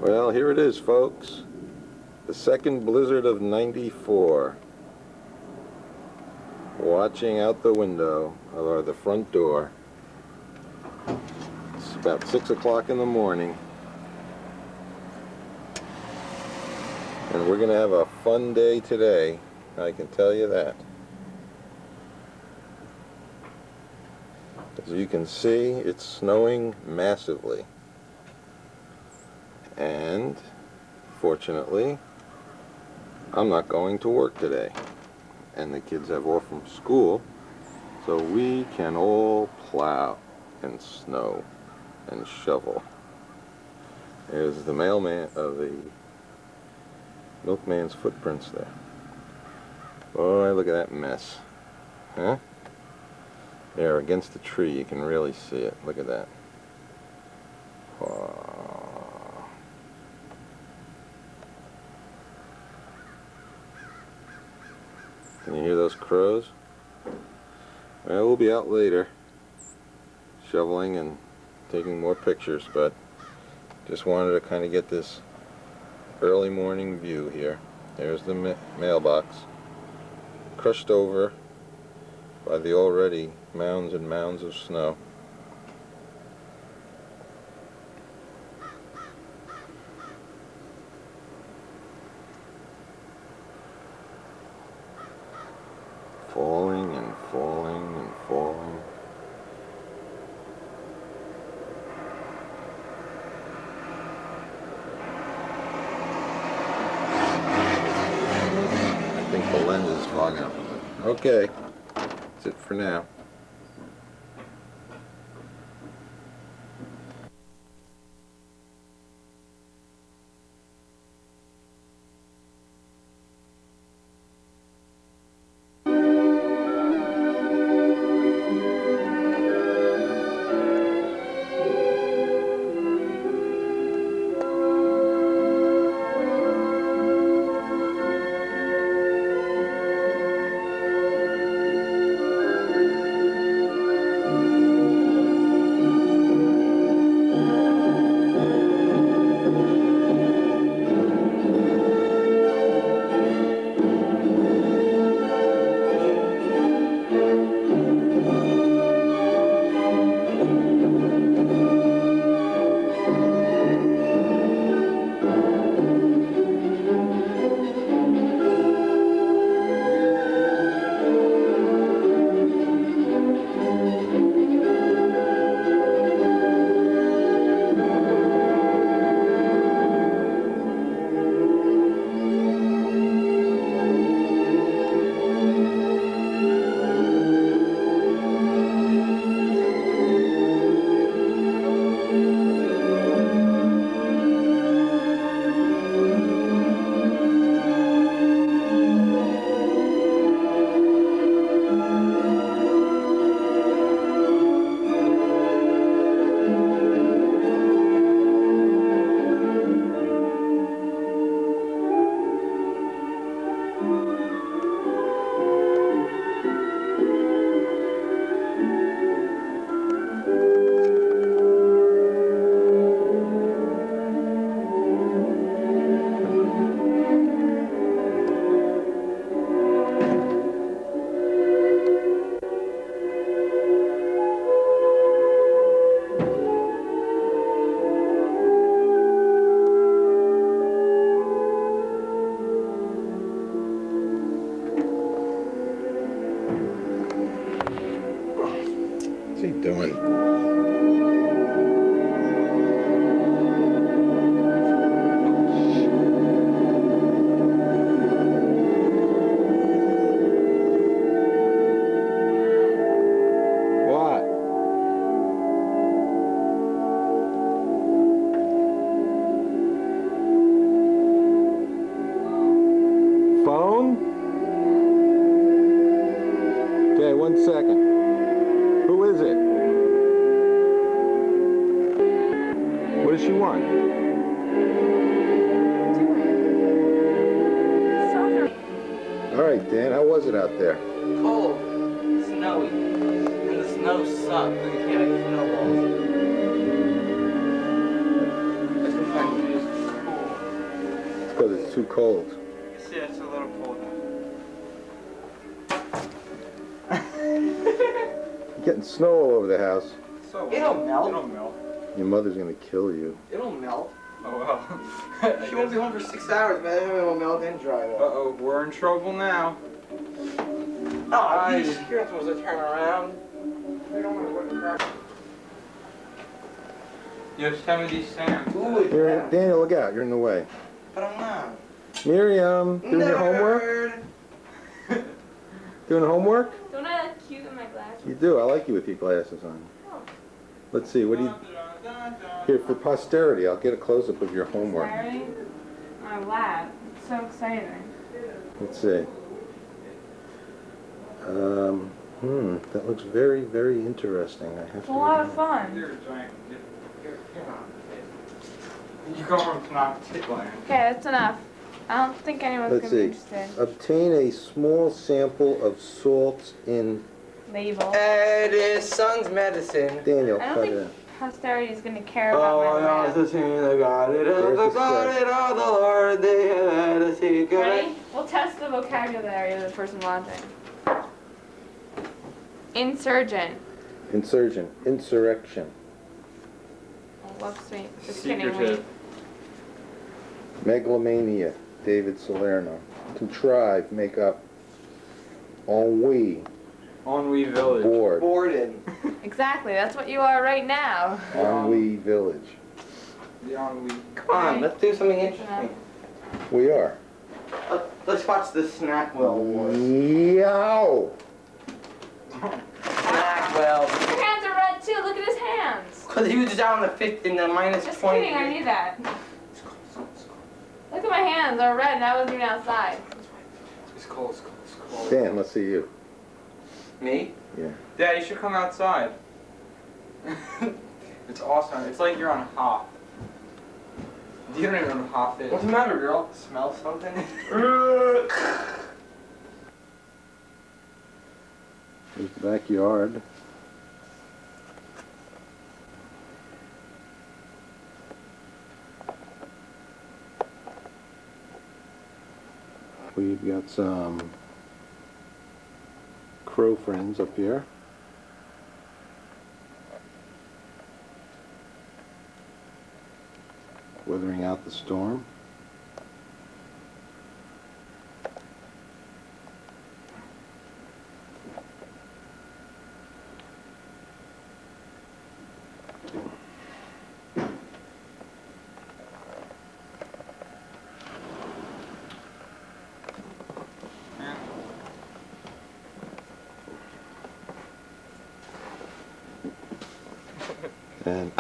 Well, here it is, folks. The second blizzard of '94. Watching out the window, or the front door. It's about 6 o'clock in the morning. And we're going to have a fun day today, I can tell you that. As you can see, it's snowing massively. And, fortunately, I'm not going to work today. And the kids have off from school, so we can all plow and snow and shovel. There's the mailman, the milkman's footprints there. Boy, look at that mess. Huh? There, against the tree, you can really see it. Look at that. Wow. Can you hear those crows? Well, we'll be out later shoveling and taking more pictures, but just wanted to kind of get this early morning view here. There's the mailbox, crushed over by the already mounds and mounds of snow. Falling and falling and falling. I think the lens is fogging up a bit. Okay, that's it for now. What's he doing? What? Phone? Okay, 1 second. Who is it? What does she want? All right, Dan, how was it out there? Cold, snowy, and the snow sucked, and you can't make snowballs. I couldn't find music. because it's too cold. See, it's a little cold You're getting snow all over the house. So It'll melt. It'll melt. Your mother's gonna kill you. It'll melt. Oh well. She won't be home for 6 hours, man. It'll melt and dry though. Uh-oh, we're in trouble now. Oh, these you're supposed to turn around. They don't want to put the crap. Yosemite Sam. Ooh, it's down. Daniel, look out! You're in the way. But I'm not. Miriam, doing your homework? Nerd. Doing homework? Don't I look cute in my glasses? You do. I like you with your glasses on. Oh. Let's see. What do you? Here for posterity, I'll get a close up of your homework. Inspiring? My lab. It's so exciting. Let's see. That looks very, very interesting. I have It's to. a lot of fun. You're a giant. You go from not tickling. Okay, that's enough. I don't think anyone's Let's gonna be see. interested. Obtain a small sample of salts in. Label. Edison's medicine. Daniel, I don't cut think it out. posterity is gonna care about Oh, my I know lab. the team that got it. Where's The the got sketch? it of the Lord. They had a secret. Ready? We'll test the vocabulary of the person watching. Insurgent. Insurgent. Insurrection. Oh, whoops, wait. Just kidding, wait. Secretive. Megalomania. David Salerno. Contrive. Make up. Ennui. Ennui Village. Bored. Borden. Exactly, that's what you are right now. Ennui Village. The ennui. Come on, let's do something interesting. We are. Let's watch the Snackwell Wars. Yow! Snackwell. Your hands are red too, look at his hands. Because he was just out in the fifth in the minus Just 20. kidding, I knew that. Look at my hands, they're red and I wasn't even outside. It's cold, it's cold, it's cold. Dan, let's see you. Me? Yeah. Dad, you should come outside. It's awesome. It's like you're on Hoth. You don't even know what Hoth is. What's the matter, girl? Smell something? Here's the backyard. We've got some crow friends up here. Weathering out the storm. And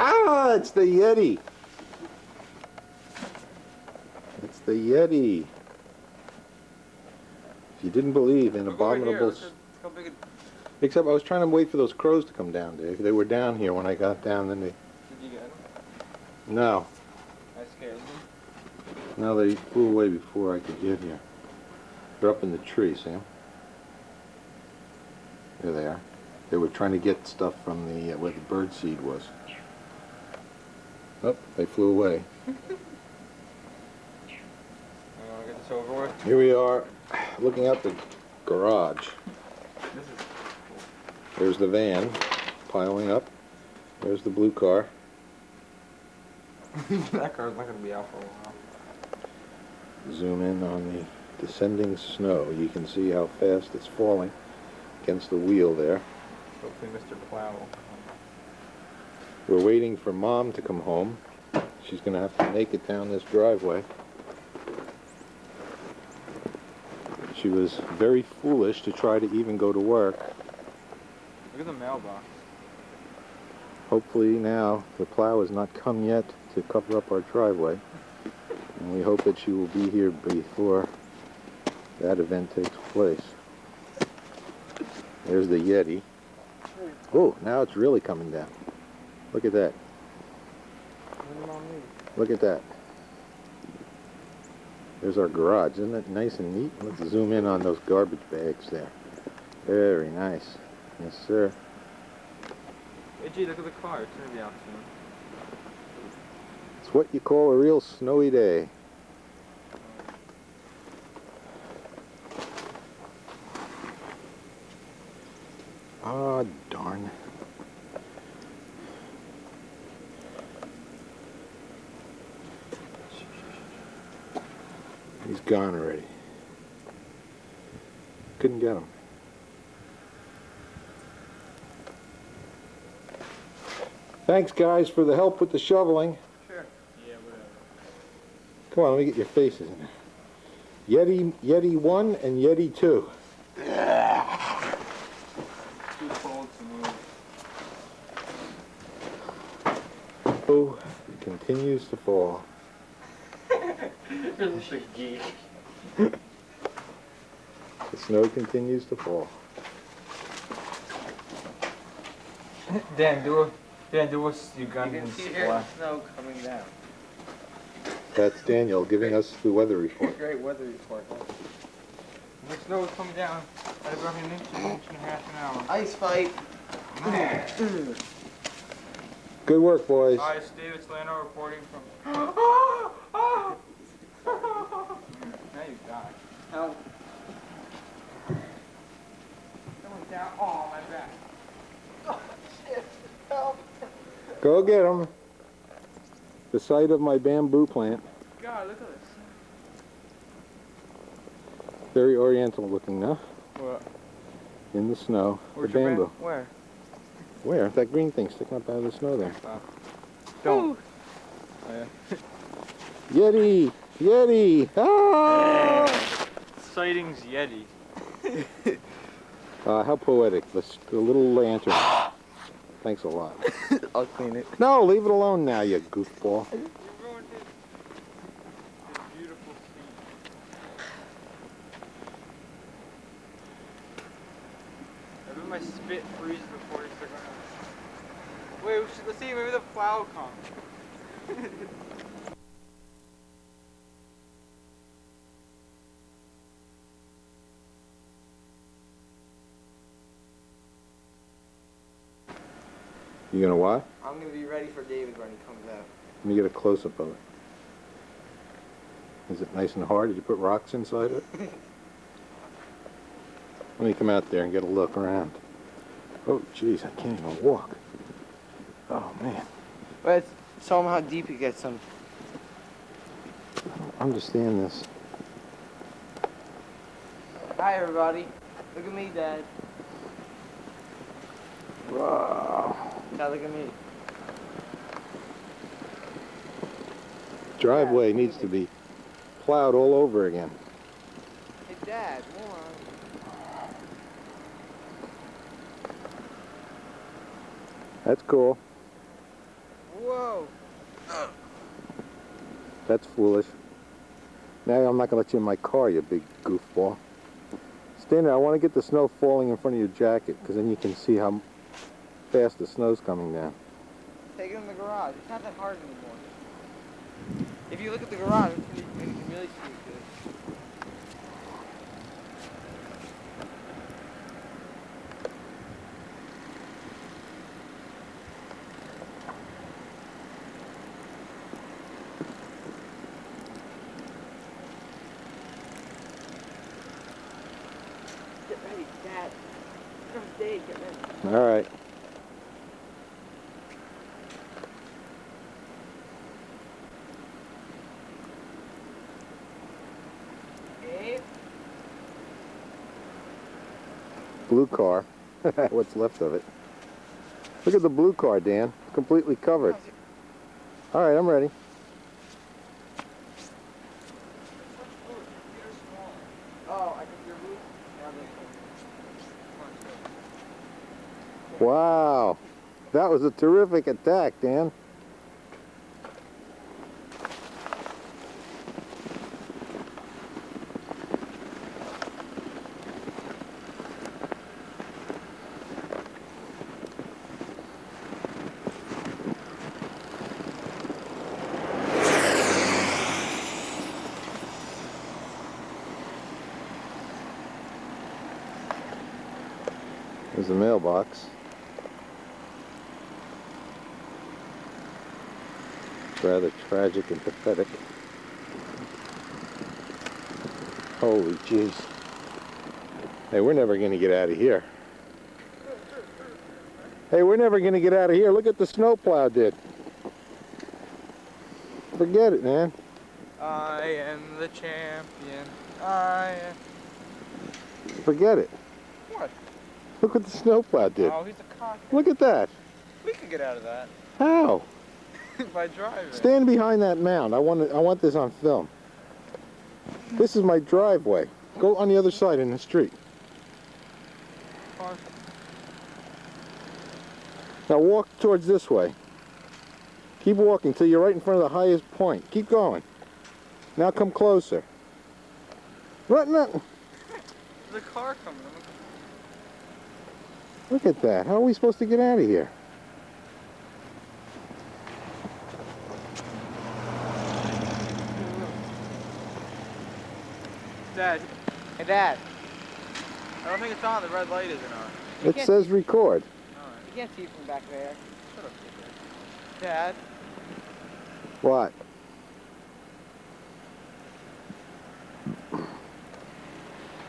it's the Yeti. It's the Yeti. If you didn't believe in Look over here, abominable, look at how big it... except I was trying to wait for those crows to come down, Dave. They were down here when I got down. Then they, Did you get them? no, I scared them. no, they flew away before I could get here. They're up in the tree, see 'em? There they are. They were trying to get stuff from the where the bird seed was. Oh, they flew away. You want to get this over with? Here we are, looking out the garage. This is... There's the van piling up. There's the blue car. That car's not going to be out for a while. Zoom in on the descending snow. You can see how fast it's falling against the wheel there. Hopefully Mr. Plow will come. We're waiting for Mom to come home. She's going to have to make it down this driveway. She was very foolish to try to even go to work. Look at the mailbox. Hopefully now the plow has not come yet to cover up our driveway. And we hope that she will be here before that event takes place. There's the Yeti. Oh, now it's really coming down. Look at that. Look at that. There's our garage. Isn't it nice and neat? Let's zoom in on those garbage bags there. Very nice. Yes, sir. Hey, gee, look at the car. It's going to be out soon. It's what you call a real snowy day. Oh, darn. He's gone already. Couldn't get him. Thanks, guys, for the help with the shoveling. Sure. Yeah, whatever. Come on, let me get your faces in there. Yeti 1 and Yeti 2. Too cold to move. Oh, it continues to fall. You're just a geek. The snow continues to fall. Dan, do us You Ugandan can see here the splash. snow coming down. That's Daniel giving us the weather report. Great weather report. The snow is coming down at about an inch and a half an hour. Ice fight. Good work, boys. Hi, it's David Slano reporting from. Now you die. Help. Someone's down. Oh, my back. Oh, shit. Help. Go get them. The site of my bamboo plant. God, look at this. Very oriental looking now. What? In the snow. Where's the your bamboo. Where? Where? That green thing sticking up out of the snow there. Don't. Oh, yeah. Yeti! Yeti! Ah! Sightings Yeti. How poetic. The little lantern. Thanks a lot. I'll clean it. No, leave it alone now, you goofball. You ruined his beautiful scene. I bet my spit freezes before he starts going out. Wait, let's see, maybe the plow will come. You gonna what? I'm gonna be ready for David when he comes out. Let me get a close-up of it. Is it nice and hard? Did you put rocks inside it? Let me come out there and get a look around. Oh, jeez, I can't even walk. Oh, man. But show him how deep it gets him. I don't understand this. Hi, everybody. Look at me, Dad. Wow. Dad, look at me. Driveway needs to be plowed all over again. Hey, Dad, more. That's cool. Whoa. That's foolish. Now I'm not gonna let you in my car, you big goofball. Stand there. I want to get the snow falling in front of your jacket, because then you can see how fast the snow's coming down. Take it in the garage. It's not that hard anymore. If you look at the garage, you can really see it good. Get ready, Dad. Here comes Dave. Get ready. All right. Dave. Blue car. What's left of it. Look at the blue car, Dan. Completely covered. All right, I'm ready. Oh, I think you're loose. Wow. That was a terrific attack, Dan. There's the mailbox. Rather tragic and pathetic. Holy jeez. Hey, we're never going to get out of here. Hey, we're never gonna get out of here. Look at the snowplow did. Forget it, man. I am the champion. I am. Forget it. What? Look what the snowplow did. Oh, he's a cock. Look at that. We can get out of that How? by driving. Stand behind that mound. I want this on film. This is my driveway. Go on the other side in the street. Fine. Now walk towards this way. Keep walking till you're right in front of the highest point. Keep going. Now come closer. Right now. There's a car coming. Look at that. How are we supposed to get out of here? Dad, Hey, Dad. I don't think it's on. The red light isn't on. It says record. You can't see from back there. Shut up, Dad. What?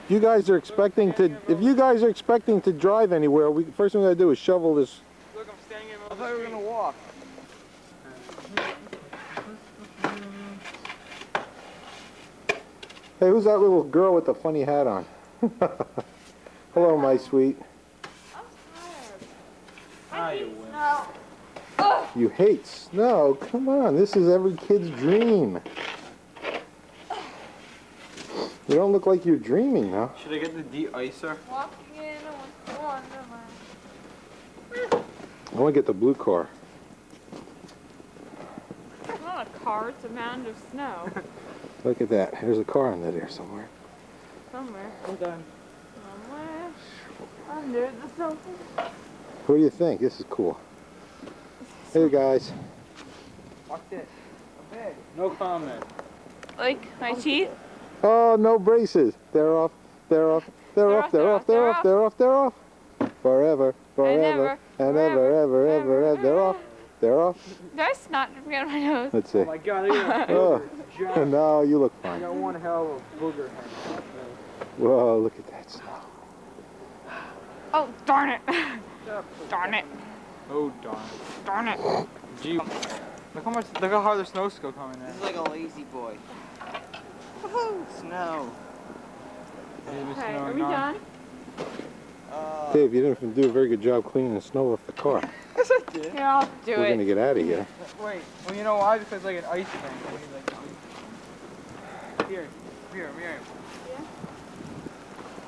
If you guys are expecting to drive anywhere, first thing we gotta do is shovel this. Look, I'm standing in the I middle thought of we the were street. gonna walk. Hey, who's that little girl with the funny hat on? Hello, my sweet. I'm tired. Ah, I you hate win. snow. Ugh. You hate snow? Come on, this is every kid's dream. You don't look like you're dreaming, though. Should I get the de-icer? Walking in a wonderland. I want to get the blue car. It's not a car, it's a mound of snow. Look at that. There's a car under there somewhere. Somewhere. I'm done. Somewhere. Under the sofa. What do you think? This is cool. Hey, guys. Watch this. A bed. No comment. Like my teeth? Oh, no braces. They're off. They're off. They're off. They're off. They're off. They're off. They're off. Forever. Forever. And ever, ever, ever, ever. They're off. They're off. Did I snot dripping out of my nose? Let's see. Oh my god, look at that. Oh, Giant. no, you look I fine. got one hell of a booger head. Whoa, look at that snow. Oh, darn it. Darn it. Oh darn. Darn it. Gee. Look how hard the snow's still coming in. This is like a lazy boy. Woohoo! Snow. Baby Okay, snow, are we non- done? Dave, you didn't do a very good job cleaning the snow off the car. Yes, I did. Here, I'll do We're it. going to get out of here. Wait, well, you know why? Because it's like an ice thing. We need, like, here, here.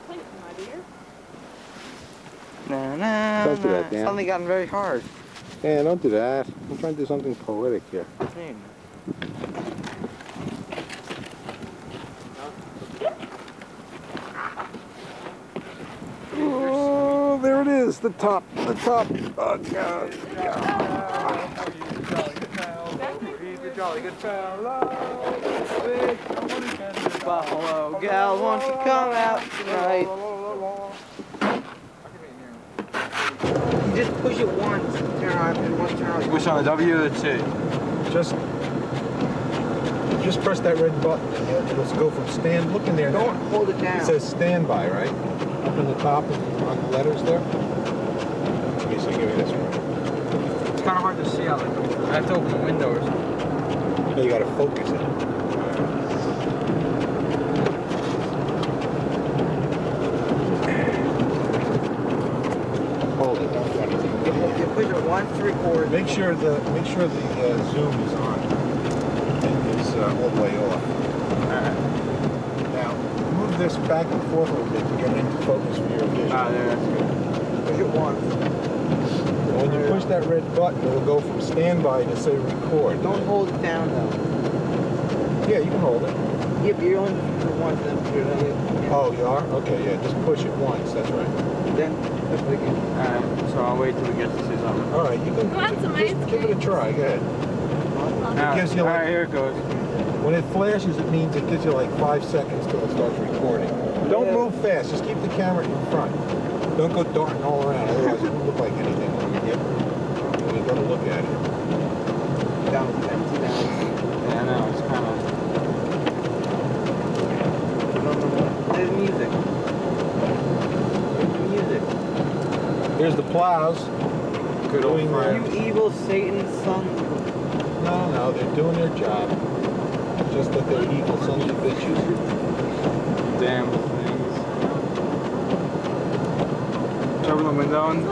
Thank you, my dear. Nah, nah, Don't do that, Dan. Suddenly gotten very hard. Yeah, don't do that. I'm trying to do something poetic here. Oh, there it is, the top. Oh, God. He's a jolly good fellow. Buffalo gal, won't you come out tonight? You just push it once, turn on, and once turn on. Push on the W or the T? Just press that red button and it'll go from stand. Look in there now. Don't hold it down. It says standby, right? Up in the top on the letters there. Let me see, give me this one. It's kind of hard to see out like I have to open the window or something. Now you gotta focus it. Hold it, don't do anything. You push it once to record. Make sure the zoom is on and is all the way off. Now move this back and forth a little bit to get it into focus for your vision. Ah, there, that's good. Push it once. When you push that red button, it'll go from standby to say record. Don't hold it down though. Yeah, you can hold it. Yeah, but you're only pushing it once, then you're like, Oh, you are? Okay, yeah. Just push it once. That's right. then push it again. Alright, so I'll wait till we get to see something. All right, you can Want some ice just give it a cream? try. Go ahead. gives you Alright, like- here it goes. When it flashes, it means it gives you like 5 seconds till it starts recording. Don't Yeah. move fast. Just keep the camera in front. Don't go darting all around. Otherwise, it won't look like anything when you go to look at it. Down, empty down. Yeah, I know, it's kind of... There's music. There's music. Here's the plows. Good old doing friends. You evil Satan's son. No, they're doing their job. Just that they're evil sons of bitches. Damn things. Open the window and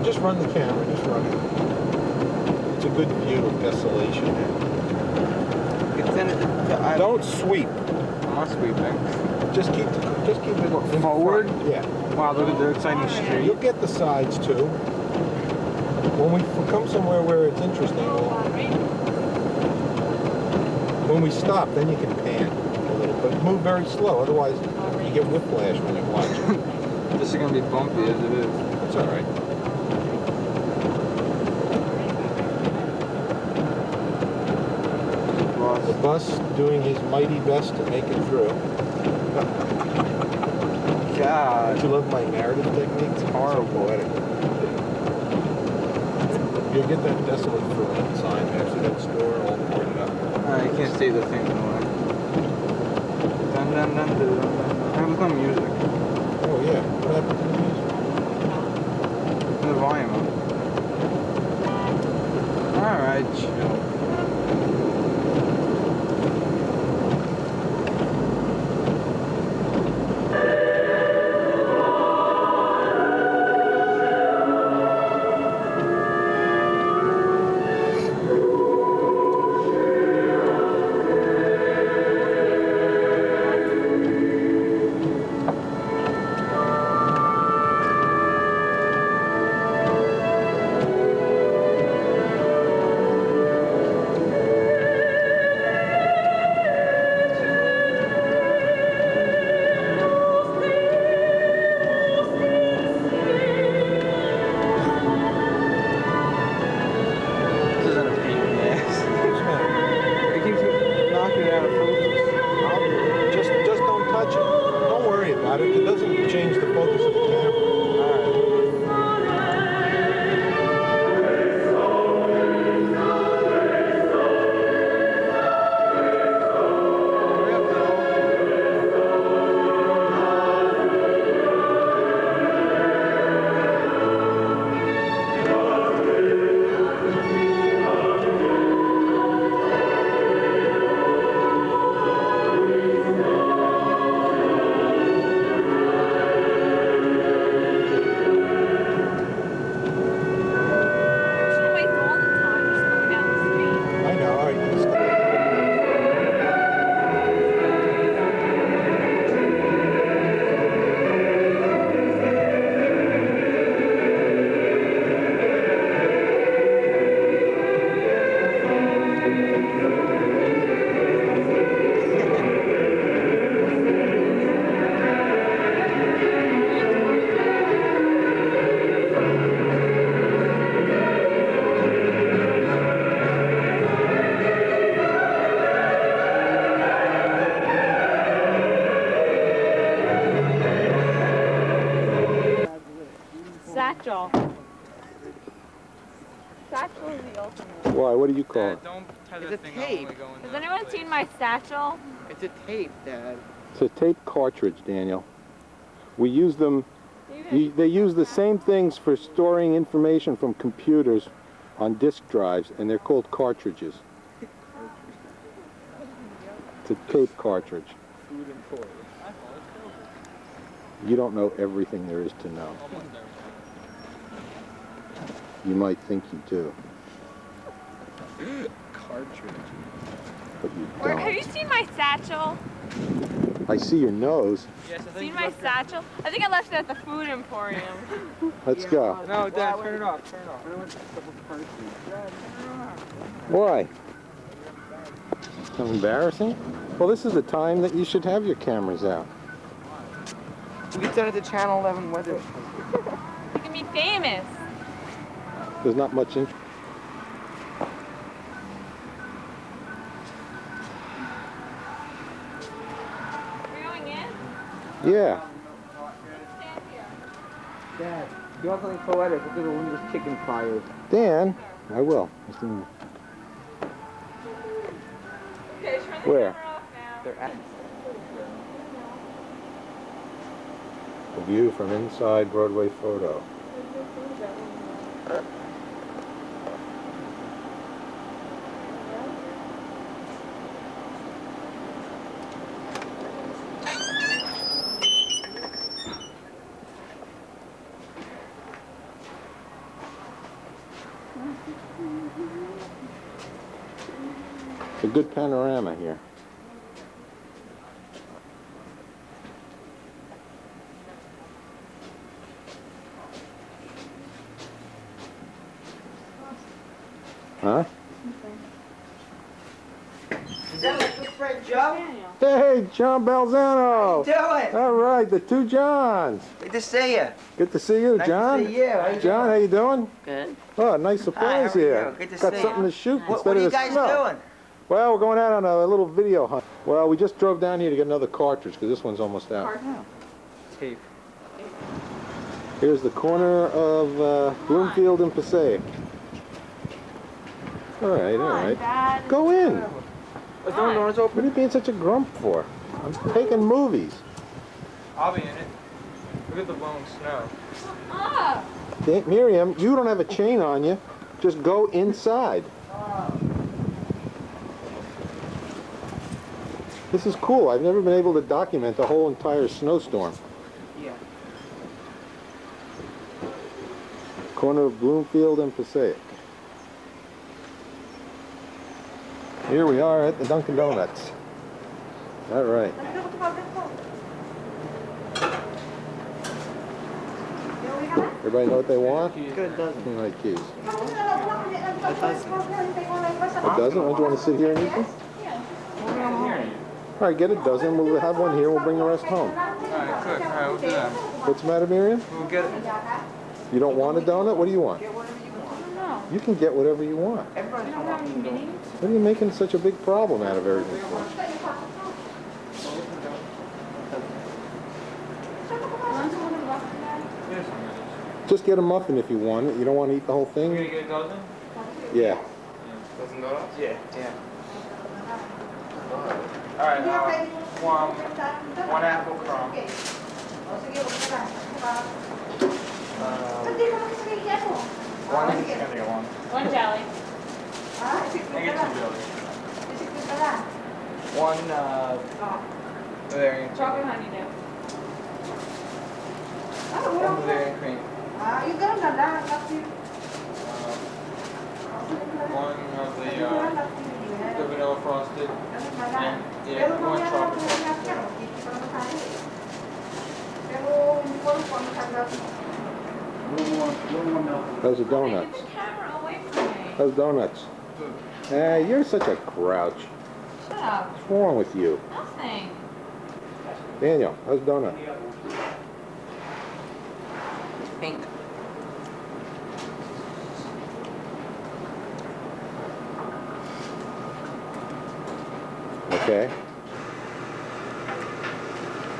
Just run the camera, just run it. It's a good view of desolation. You can send it to Don't sweep. I'm not sweeping. Just keep it in Forward? front. Yeah. Wow, look at the exciting You'll street. get the sides too. When we come somewhere where it's interesting, when we stop, then you can pan a little, but move very slow. Otherwise, you get whiplash when you watch it. This is gonna be bumpy as it is. That's all right. The bus doing his mighty best to make it through. God. Don't you love my narrative technique? It's horrible. So poetic. You'll get that desolate for rent sign next to that store all boarded up. You can't see the thing in the way. Dun dun dun dun dun dun. There's no music. Oh yeah. What happened to the music? Turn the volume up. Alright, chill. This isn't a pain in the ass. It keeps knocking it out of focus. Just don't touch it. Don't worry about it. It doesn't change the focus of the camera. Should wait all the time just going down the street. I know. All right. Just stop. Satchel. Satchel is the ultimate. Why? What do you call it? Don't tie It's that a thing tape. up when we go in Has the anyone place. seen my satchel? It's a tape, Dad. It's a tape cartridge, Daniel. We use them. You They use the same things for storing information from computers on disk drives, and they're called cartridges. It's a tape cartridge. Food and toys. You don't know everything there is to know. Almost there. You might think you do, Cartridge. but you Have you don't. seen my satchel? I see your nose. Yes, I think Seen you my left satchel? I think I left it at the food emporium. Let's go. your- No, Dad, turn it off. Turn it off. Why? So embarrassing? Well, this is the time that you should have your cameras out. You can send it to Channel 11 Weather. You can be famous. There's not much interest. We're going in? Yeah. Stand here. Dad, you want something poetic? Look at the windows chicken fires. Dan, I will. Just a minute. Okay, turn the Where? camera off now. They're at. A view from inside Broadway photo. It's a good panorama here. Huh? Is that my good friend Joe? Hey, John Balzano! Doing? All right, the two Johns. Good to see you. Good to see you, Nice John. to see you. How you John, how doing? you doing? Good. Oh, nice surprise how are here. you? Good to Got see something you. to shoot What instead are you of the guys snow. doing? Well, we're going out on a little video hunt. Well, we just drove down here to get another cartridge because this one's almost out. Tape. Here's the corner of Bloomfield and Passaic. All right, all right. Dad. Go in. Is the doors What open? are you being such a grump for? I'm taking movies. I'll be in it. Look at the blowing snow. Ah. Miriam, you don't have a chain on you. Just go inside. This is cool. I've never been able to document the whole entire snowstorm. Yeah. Corner of Bloomfield and Passaic. Here we are at the Dunkin' Donuts. All right. Everybody know what they want? Good, doesn't You like keys. it? A dozen? Don't you want to sit here and eat them? All right, get a dozen. We'll have one here. We'll bring the rest home. Alright, cook. Alright, we'll do that. What's the matter, Miriam? We'll get it. You don't want a donut? What do you want? No. You can get whatever you want. You don't have any minis? What are you making such a big problem out of everything for? Want some of the muffin, Dad? Here's some of these. Just get a muffin if you want it. You don't want to eat the whole You gonna thing? get a dozen? Yeah. Dozen donuts? Yeah. Alright, one apple crumb. One is gonna get one. One jelly. I get two jellies. One, Bavarian Chocolate cream. honeydew. One Bavarian cream. One of the vanilla frosted. And, yeah, one chocolate frosted. How's the donuts? Take the camera away from me. How's donuts? You're such a grouch. Shut up. What's wrong with you? Nothing. Daniel, how's donut? Pink. Okay.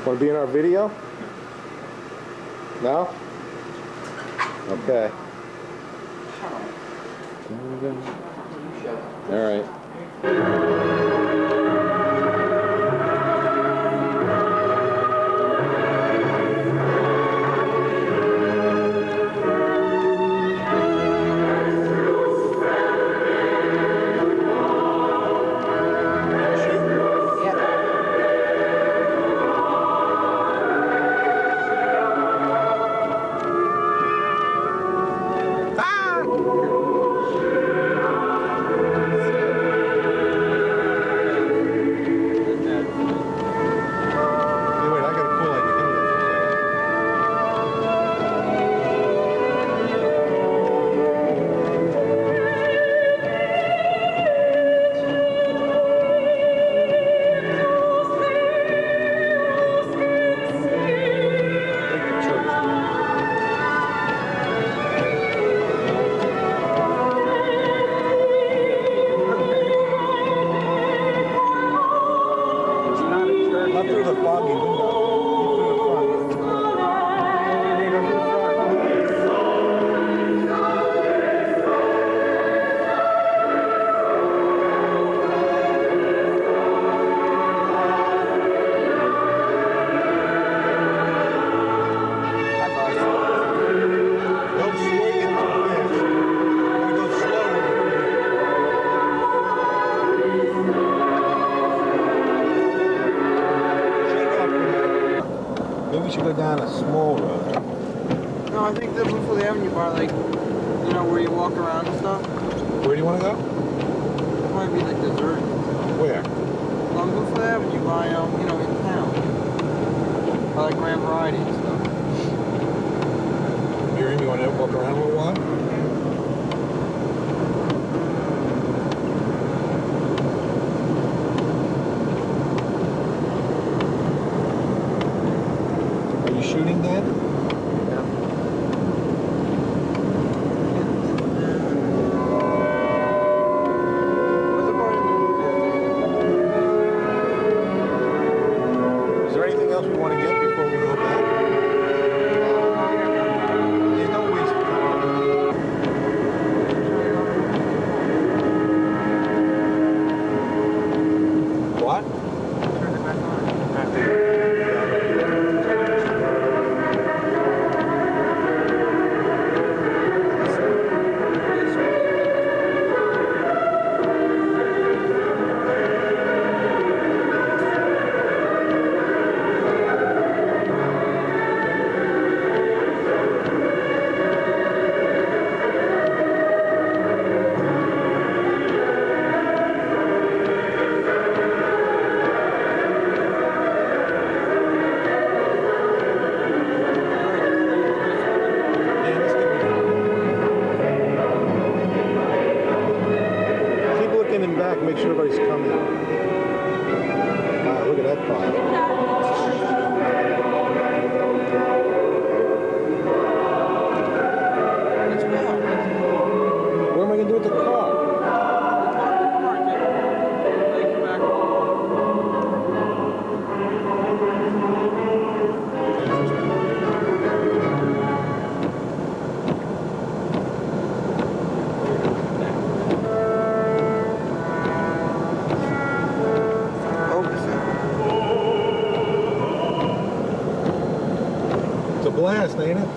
Want to be in our video? No? Okay. All right. should go down a small road. No, I think the Bluefield Avenue bar, like, you know, where you walk around and stuff, Where do you want to go? it might be like dessert. Where? On Bluefield Avenue by, you know, in town. By like Grand Variety and stuff. Miriam, you want to walk around a little while? Are you shooting, Dan? Where's the part in the movie Is there anything else we want to get before we go back? Yeah, don't waste time. What? Turn it back on. Yeah, let's get Keep looking in back, make sure everybody's coming. Wow, look at that pile. Let's go. What am I going to do with the car? It's a blast, ain't it?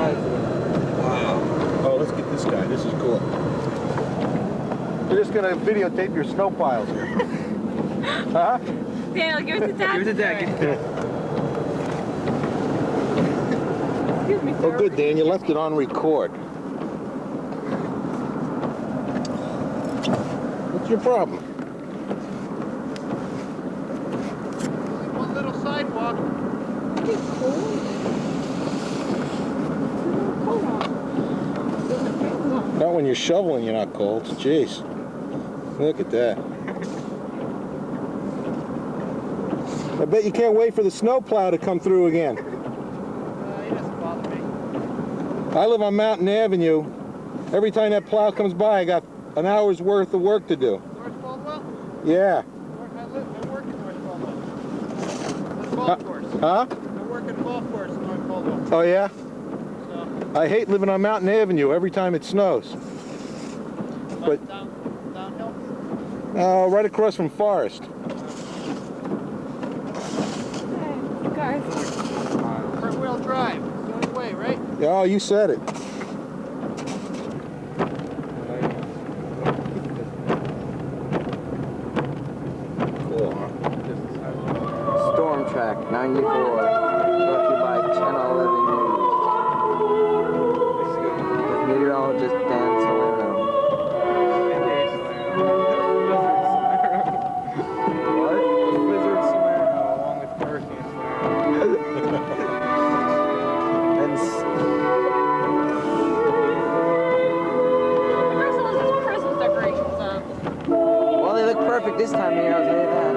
Wow. Oh, let's get this guy. This is cool. We're just gonna videotape your snow piles here. Huh? Daniel, give it to Dad. Give it to Dad. Excuse me, Oh, sir. good, Dan. You left it on record. What's your problem? One little sidewalk. It's cold. Cold out. Doesn't feel warm. Not when you're shoveling, you're not cold. Jeez. Look at that. I bet you can't wait for the snowplow to come through again. He doesn't bother me. I live on Mountain Avenue. Every time that plow comes by, I got an hour's worth of work to do. North Caldwell? Yeah. I work in North Caldwell. The golf course. Huh? I work at a golf course in North Caldwell. Oh, yeah? So, I hate living on Mountain Avenue every time it snows. But- downhill? Right across from Forest. Hey, guys. Front wheel drive. It's the only way, right? Oh, you said it. Cool, huh? Storm Track 94. Brought to you by Channel 11 News. With meteorologist Dan Salerno. What? Wizard Salerno along with Hurricane Salerno. And Where's all these Christmas decorations up? well, they look perfect this time of year, I'll tell you that.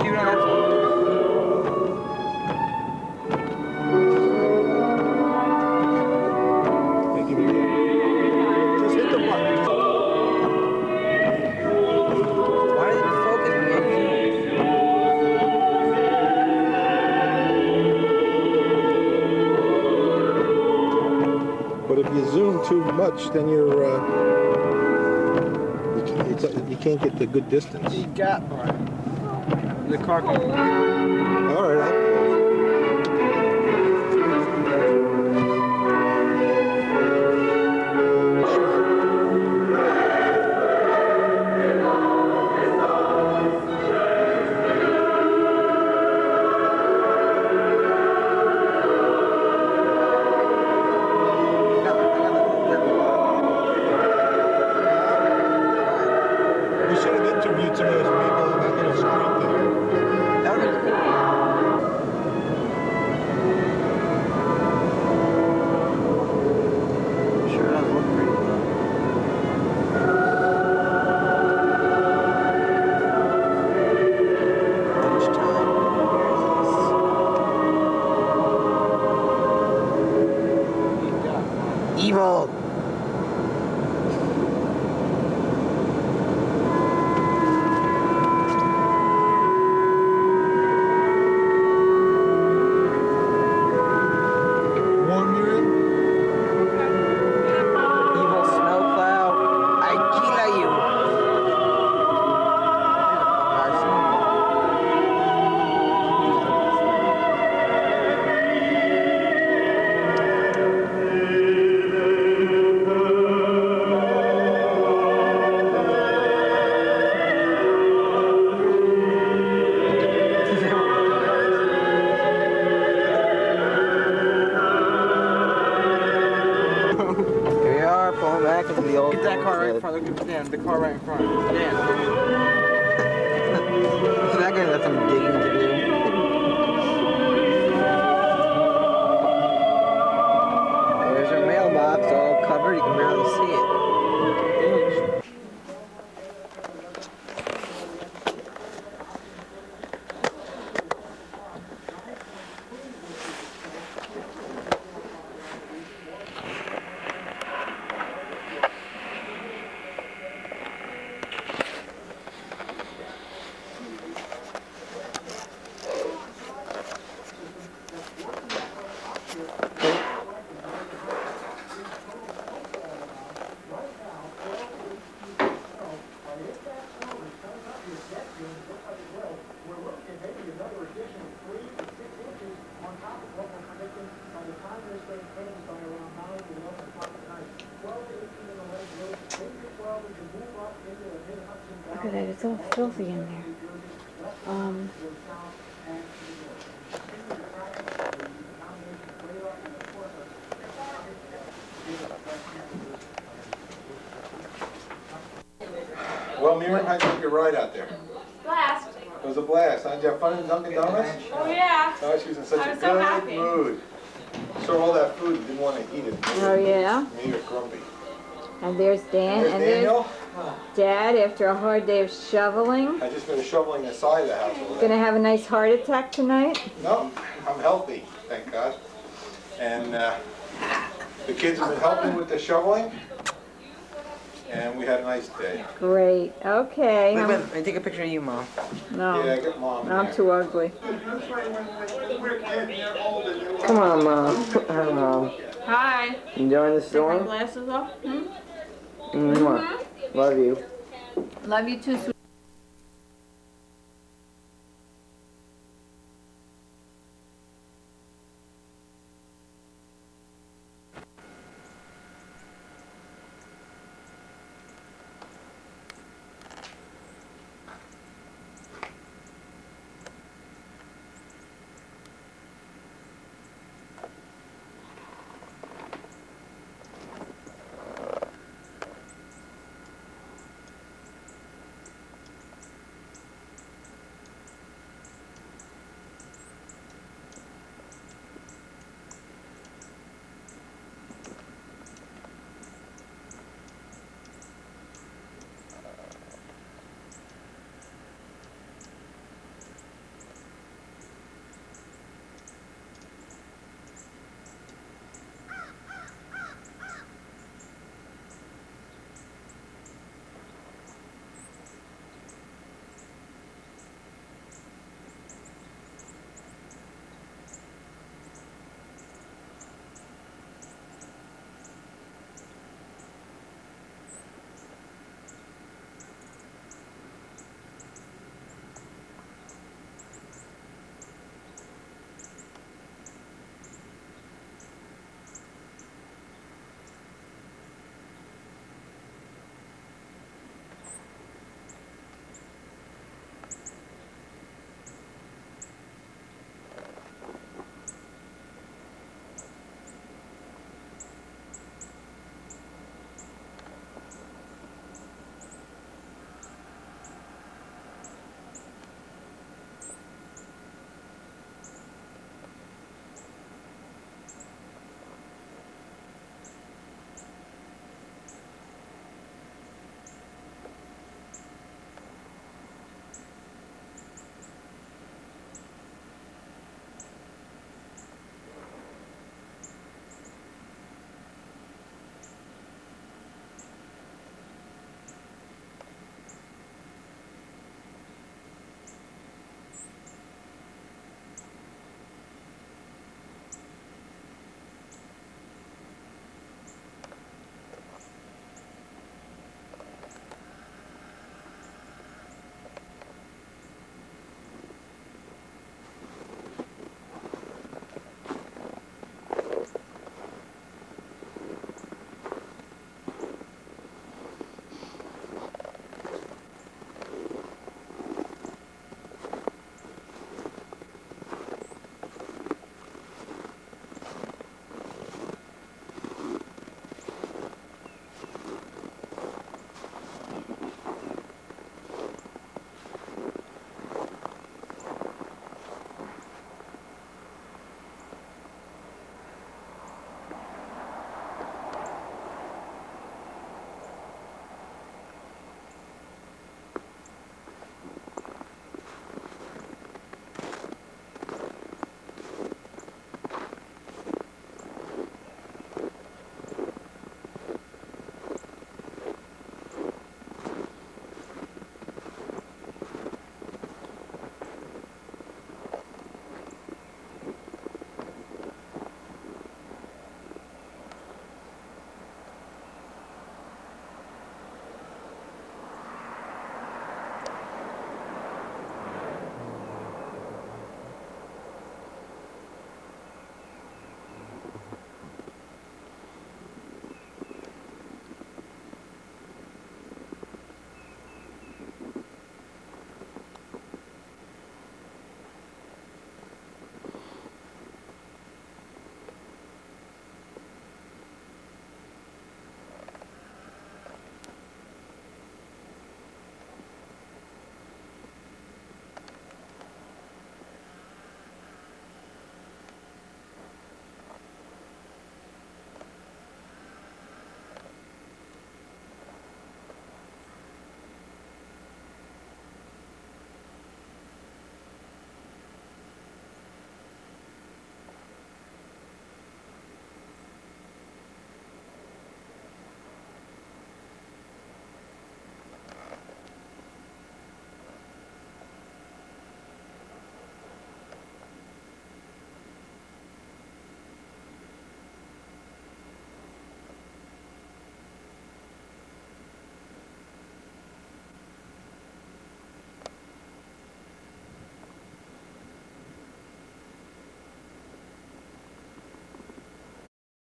You don't have to. Hey, give me that. Just hit the button. Why did it focus when you But if you zoom too much, then you're, you can't get the good distance. You got the car. All right. Dan, the car right in front. Dan. So that guy's got some digging to do. There's her mailbox all covered, you can barely see it. Look at that, it's all filthy in there. Well, Miriam, how'd you like your ride out there? Blast. It was a blast. Huh? Did you have fun in Dunkin' Donuts? Oh yeah. Oh, she was in such I a was so good happy. mood. Saw all that food and didn't want to eat it. Oh, yeah? Made her grumpy. And there's Dan, There's and Daniel. there's Dad after a hard day of shoveling. I just finished shoveling the side of the house over there. Gonna have a nice heart attack tonight. No, I'm healthy, thank God. And the kids have been helping with the shoveling, and we had a nice day. Great, okay. Wait, let me take a picture of you, Mom. No, Yeah, get Mom in I'm there. too ugly. Come on, Mom. Hi. Enjoying the Take my storm? glasses off. Mwah. Love you. Love you too, sweetie.